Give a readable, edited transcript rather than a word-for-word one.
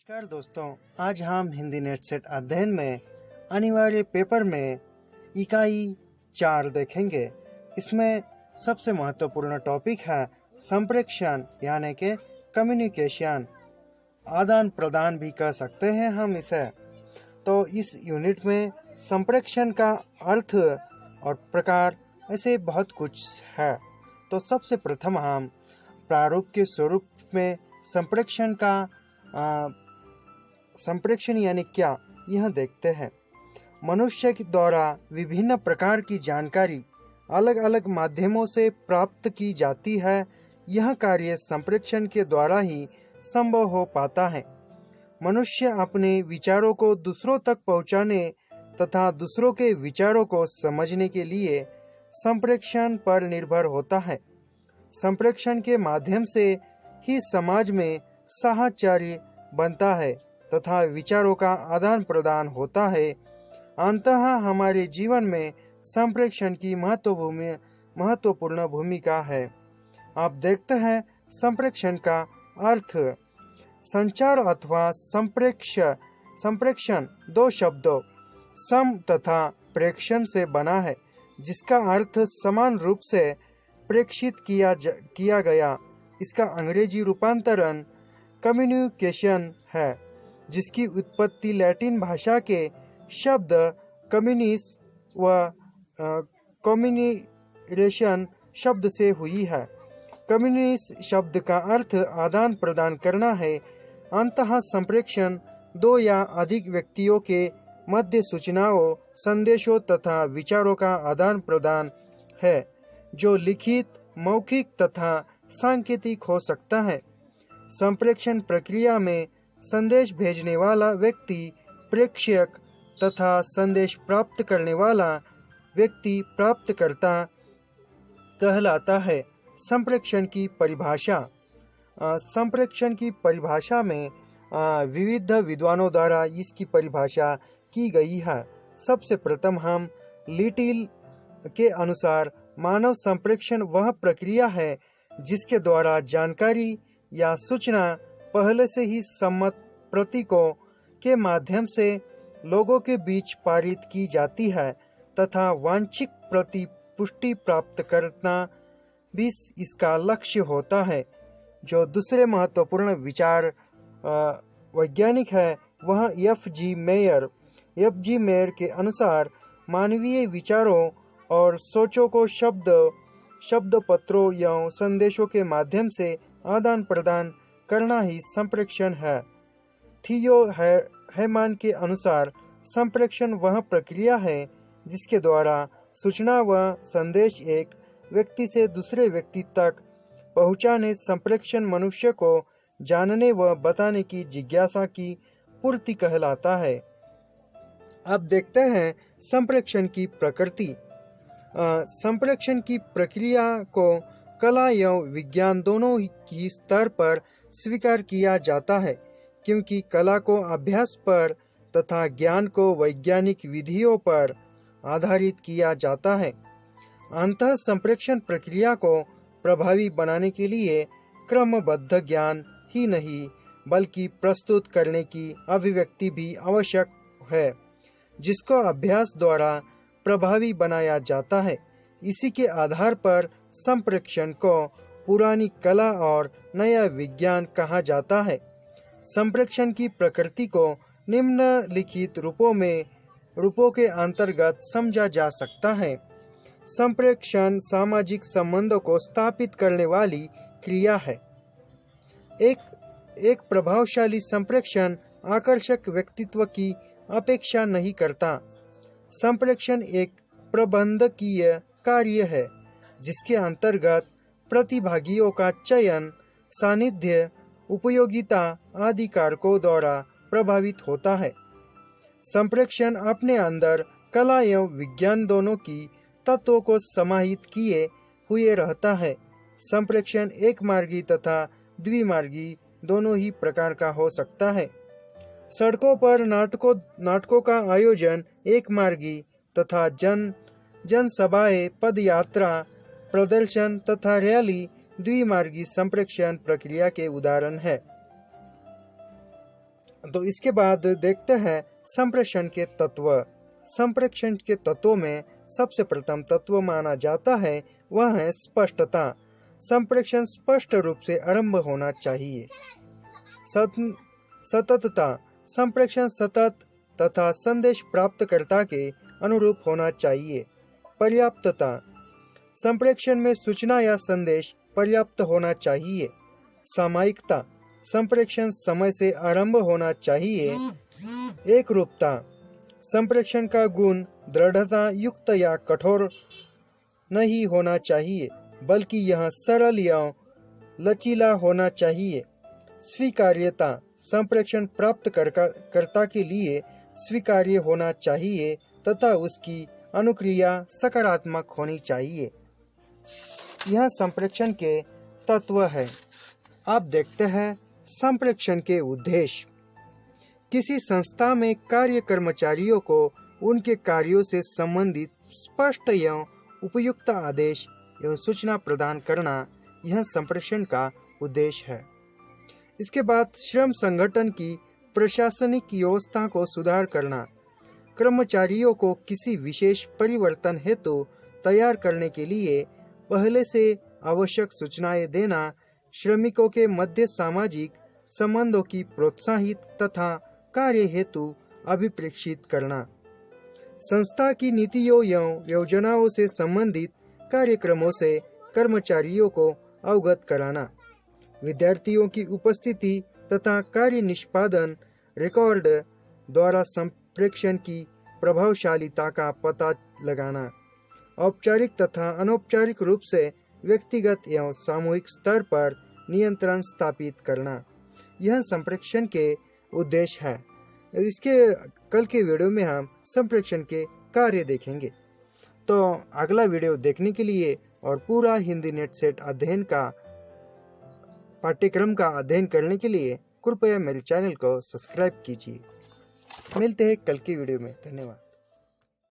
नमस्कार दोस्तों, आज हम हिंदी नेट सेट अध्ययन में अनिवार्य पेपर में इकाई 4 देखेंगे। इसमें सबसे महत्वपूर्ण टॉपिक है संप्रेषण यानी कि कम्युनिकेशन, आदान प्रदान भी कह सकते हैं हम इसे। तो इस यूनिट में संप्रेषण का अर्थ और प्रकार ऐसे बहुत कुछ है। तो सबसे प्रथम हम प्रारूप के स्वरूप में संप्रेषण यानी क्या यह देखते हैं। मनुष्य के द्वारा विभिन्न प्रकार की जानकारी अलग अलग माध्यमों से प्राप्त की जाती है। यह कार्य संप्रेषण के द्वारा ही संभव हो पाता है। मनुष्य अपने विचारों को दूसरों तक पहुंचाने तथा दूसरों के विचारों को समझने के लिए संप्रेषण पर निर्भर होता है। संप्रेषण के माध्यम से ही समाज में साहचर्य बनता है तथा विचारों का आदान प्रदान होता है। अंततः हमारे जीवन में संप्रेषण की महत्वपूर्ण भूमिका है। आप देखते हैं संप्रेषण का अर्थ। संचार अथवा संप्रेषण दो शब्दों सम तथा प्रेषण से बना है, जिसका अर्थ समान रूप से प्रेषित किया गया। इसका अंग्रेजी रूपांतरण कम्युनिकेशन है, जिसकी उत्पत्ति लैटिन भाषा के शब्द कम्युनिस व कम्युनिकेशन शब्द से हुई है। कम्युनिस शब्द का अर्थ आदान प्रदान करना है। अंततः संप्रेषण दो या अधिक व्यक्तियों के मध्य सूचनाओं, संदेशों तथा विचारों का आदान प्रदान है, जो लिखित, मौखिक तथा सांकेतिक हो सकता है। संप्रेषण प्रक्रिया में संदेश भेजने वाला व्यक्ति प्रेषक तथा संदेश प्राप्त करने वाला व्यक्ति प्राप्तकर्ता कहलाता है। संप्रेषण की परिभाषा में विविध विद्वानों द्वारा इसकी परिभाषा की गई है। सबसे प्रथम हम लिटिल के अनुसार मानव संप्रेषण वह प्रक्रिया है जिसके द्वारा जानकारी या सूचना पहले से ही सम्मत प्रतीकों के माध्यम से लोगों के बीच पारित की जाती है तथा वांछित पुष्टि प्राप्त करना भी इसका लक्ष्य होता है। जो दूसरे महत्वपूर्ण विचार वैज्ञानिक है वह एफ.जी. मेयर के अनुसार मानवीय विचारों और सोचों को शब्द पत्रों या संदेशों के माध्यम से आदान प्रदान करना ही संप्रेषण है। थियो हैमान के अनुसार संप्रेषण वह प्रक्रिया है जिसके द्वारा सूचना व संदेश एक व्यक्ति से दूसरे व्यक्ति तक पहुंचाने संप्रेषण मनुष्य को जानने व बताने की जिज्ञासा की पूर्ति कहलाता है। अब देखते हैं संप्रेषण की प्रकृति। संप्रेषण की प्रक्रिया को कला एवं विज्ञान दोनों ही स्तर पर स्वीकार किया जाता है, क्योंकि कला को अभ्यास पर तथा ज्ञान को वैज्ञानिक विधियों पर आधारित किया जाता है। अंतः संप्रेषण प्रक्रिया को प्रभावी बनाने के लिए क्रमबद्ध ज्ञान ही नहीं बल्कि प्रस्तुत करने की अभिव्यक्ति भी आवश्यक है, जिसको अभ्यास द्वारा प्रभावी बनाया जाता है। इसी के आधार पर संप्रेषण को पुरानी कला और नया विज्ञान कहा जाता है। संप्रेषण की प्रकृति को निम्नलिखित रूपों के अंतर्गत समझा जा सकता है। संप्रेषण सामाजिक संबंधों को स्थापित करने वाली क्रिया है। एक प्रभावशाली संप्रेषण आकर्षक व्यक्तित्व की अपेक्षा नहीं करता। संप्रेषण एक प्रबंधकीय कार्य है, जिसके अंतर्गत प्रतिभागियों का चयन, सानिध्य, उपयोगिता आदि कारकों द्वारा प्रभावित होता है। संप्रेषण अपने अंदर कला एवं विज्ञान दोनों की तत्वों को समाहित किए हुए रहता है। संप्रेषण एक मार्गी तथा द्विमार्गी दोनों ही प्रकार का हो सकता है। सड़कों पर नाटकों का आयोजन एक मार्गी तथा जनसभाएं, पदयात्रा, प्रदर्शन तथा रैली द्विमार्गी संप्रेषण प्रक्रिया के उदाहरण है। तो इसके बाद देखते हैं संप्रेषण के तत्व। संप्रेषण के तत्वों में सबसे प्रथम तत्व माना जाता है वह है स्पष्टता। संप्रेषण स्पष्ट रूप से आरंभ होना चाहिए। सततता, संप्रेषण सतत तथा संदेश प्राप्तकर्ता के अनुरूप होना चाहिए। पर्याप्तता, संप्रेषण में सूचना या संदेश पर्याप्त होना चाहिए। सामयिकता, संप्रेषण समय से आरंभ होना चाहिए। एकरूपता, संप्रेषण का गुण दृढ़ता युक्त या कठोर नहीं होना चाहिए, बल्कि यह सरल या लचीला होना चाहिए। स्वीकार्यता, संप्रेषण प्राप्तकर्ता के लिए स्वीकार्य होना चाहिए तथा उसकी अनुक्रिया सकारात्मक होनी चाहिए। यह संप्रेषण के तत्व है। आप देखते हैं संप्रेषण के उद्देश्य। किसी संस्था में कार्य कर्मचारियों को उनके कार्यों से संबंधित स्पष्ट एवं उपयुक्त आदेश एवं सूचना प्रदान करना, यह संप्रेषण का उद्देश्य है। इसके बाद श्रम संगठन की प्रशासनिक व्यवस्था को सुधार करना, कर्मचारियों को किसी विशेष परिवर्तन हेतु तैयार करने के लिए पहले से आवश्यक सूचनाएं देना, श्रमिकों के मध्य सामाजिक संबंधों की प्रोत्साहित तथा कार्य हेतु अभिप्रेक्षित करना, संस्था की नीतियों एवं योजनाओं से संबंधित कार्यक्रमों से कर्मचारियों को अवगत कराना, विद्यार्थियों की उपस्थिति तथा कार्य निष्पादन रिकॉर्ड द्वारा संप्रेषण की प्रभावशीलता का पता लगाना, औपचारिक तथा अनौपचारिक रूप से व्यक्तिगत एवं सामूहिक स्तर पर नियंत्रण स्थापित करना, यह संप्रेषण के उद्देश्य है। इसके कल के वीडियो में हम संप्रेषण के कार्य देखेंगे। तो अगला वीडियो देखने के लिए और पूरा हिंदी नेट सेट अध्ययन का पाठ्यक्रम का अध्ययन करने के लिए कृपया मेरे चैनल को सब्सक्राइब कीजिए। मिलते हैं कल की वीडियो में। धन्यवाद।